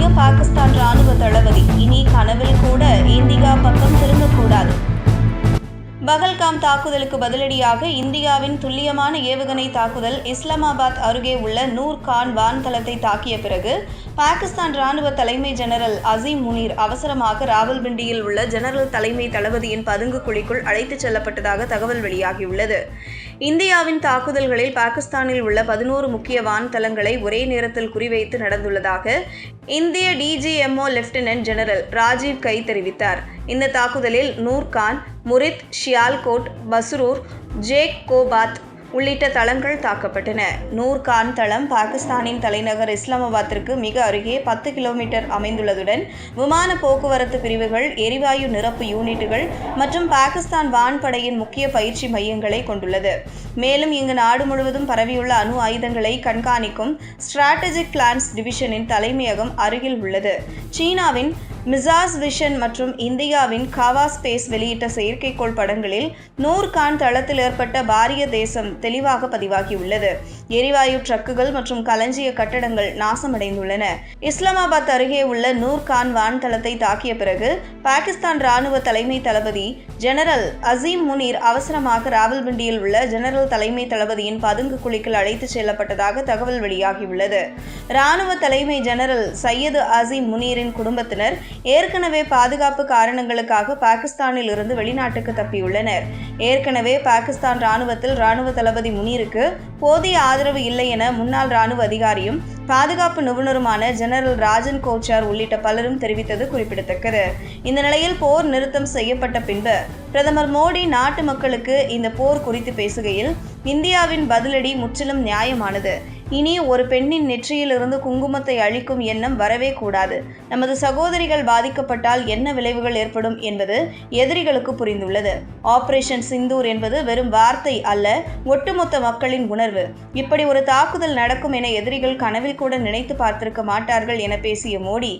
எச்சரிக்க பாகிஸ்தான் ராணுவ தளபதி. இனி கனவில் கூட இந்தியா பக்கம் திரும்பக்கூடாது. பகல்காம் தாக்குதலுக்கு பதிலடியாக இந்தியாவின் துல்லியமான ஏவுகணை தாக்குதல் இஸ்லாமாபாத் அருகே உள்ள நூர் கான் வான்தளத்தை தாக்கிய பிறகு பாகிஸ்தான் ராணுவ தலைமை ஜெனரல் அசீம் முனீர் அவசரமாக ராவல்பிண்டியில் உள்ள ஜெனரல் தலைமை தளபதியின் பதுங்கு குழிக்குள் அழைத்துச் செல்லப்பட்டதாக தகவல் வெளியாகியுள்ளது. இந்தியாவின் தாக்குதல்களில் பாகிஸ்தானில் உள்ள 11 முக்கிய வான்தளங்களை ஒரே நேரத்தில் குறிவைத்து நடந்துள்ளதாக இந்திய டிஜிஎம்ஓ லெப்டினன்ட் ஜெனரல் ராஜீவ் கை தெரிவித்தார். இந்த தாக்குதலில் நூர் கான், முரித், ஷியால்கோட், பஸ்ரூர், ஜேக்கோபாத் உள்ளிட்ட தளங்கள் தாக்கப்பட்டன. நூர் கான் தளம் பாகிஸ்தானின் தலைநகர் இஸ்லாமாபாத்திற்கு மிக அருகே 10 கிலோமீட்டர் அமைந்துள்ளதுடன் விமான போக்குவரத்து பிரிவுகள், எரிவாயு நிரப்பு யூனிட்டுகள் மற்றும் பாகிஸ்தான் வான்படையின் முக்கிய பயிற்சி மையங்களை கொண்டுள்ளது. மேலும் இங்கு நாடு முழுவதும் பரவியுள்ள அணு ஆயுதங்களை கண்காணிக்கும் ஸ்ட்ராட்டஜிக் பிளான்ஸ் டிவிஷனின் தலைமையகம் அருகில் உள்ளது. சீனாவின் மிசாஸ் விஷன் மற்றும் இந்தியாவின் காவா ஸ்பேஸ் வெளியிட்ட செயற்கைக்கோள் படங்களில் நூர் கான் தளத்தில் ஏற்பட்ட பாரிய சேதம் தெளிவாக பதிவாகியுள்ளது. எரிவாயு ட்ரக்குகள் மற்றும் களஞ்சிய கட்டடங்கள் நாசமடைந்துள்ளன. இஸ்லாமாபாத் அருகே உள்ள நூர் கான் வான்தளத்தை தாக்கிய பிறகு பாகிஸ்தான் ராணுவ தலைமை தளபதி ஜெனரல் அசீம் முனீர் அவசரமாக ராவல்பிண்டியில் உள்ள ஜெனரல் தலைமை தளபதியின் பதுங்கு குழிக்குள் அழைத்துச் செல்லப்பட்டதாக தகவல் வெளியாகியுள்ளது. ராணுவ தலைமை ஜெனரல் சையது அசீம் முனீரின் குடும்பத்தினர் ஏற்கனவே பாதுகாப்பு காரணங்களுக்காக பாகிஸ்தானில் இருந்து வெளிநாட்டுக்கு தப்பியுள்ளனர். ஏற்கனவே பாகிஸ்தான் ராணுவத்தில் ராணுவ தளபதி முனீருக்கு போதிய ஆதரவு இல்லை என முன்னாள் ராணுவ அதிகாரியும் பாதுகாப்பு நிபுணருமான ஜெனரல் ராஜன் கோச்சார் உள்ளிட்ட பலரும் தெரிவித்தது குறிப்பிடத்தக்கது. இந்த நிலையில் போர் நிறுத்தம் செய்யப்பட்ட பின்பு பிரதமர் மோடி நாட்டு மக்களுக்கு இந்த போர் குறித்து பேசுகையில் இந்தியாவின் பதிலடி முற்றிலும் நியாயமானது. இனி ஒரு பெண்ணின் நெற்றியிலிருந்து குங்குமத்தை அழிக்கும் எண்ணம் வரவே கூடாது. நமது சகோதரிகள் பாதிக்கப்பட்டால் என்ன விளைவுகள் ஏற்படும் என்பது எதிரிகளுக்கு புரிந்துள்ளது. ஆபரேஷன் சிந்தூர் என்பது வெறும் வார்த்தை அல்ல, ஒட்டுமொத்த மக்களின் உணர்வு. இப்படி ஒரு தாக்குதல் நடக்கும் என எதிரிகள் கனவில் கூட நினைத்து பார்த்திருக்க மாட்டார்கள் என பேசிய மோடி,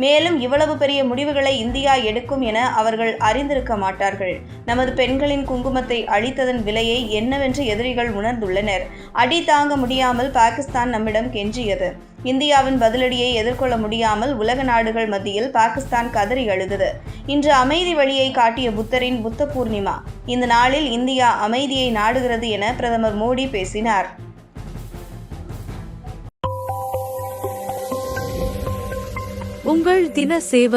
மேலும் இவ்வளவு பெரிய முடிவுகளை இந்தியா எடுக்கும் என அவர்கள் அறிந்திருக்க மாட்டார்கள். நமது பெண்களின் குங்குமத்தை அழித்ததன் விலையை என்னவென்று எதிரிகள் உணர்ந்துள்ளனர். அடி தாங்க முடியாமல் பாகிஸ்தான் நம்மிடம் கெஞ்சியது. இந்தியாவின் பதிலடியை எதிர்கொள்ள முடியாமல் உலக நாடுகள் மத்தியில் பாகிஸ்தான் கதறி அழுதது. இன்று அமைதி வழியை காட்டிய புத்தரின் புத்த பூர்ணிமா. இந்த நாளில் இந்தியா அமைதியை நாடுகிறது என பிரதமர் மோடி பேசினார். உங்கள் தின சேவல்.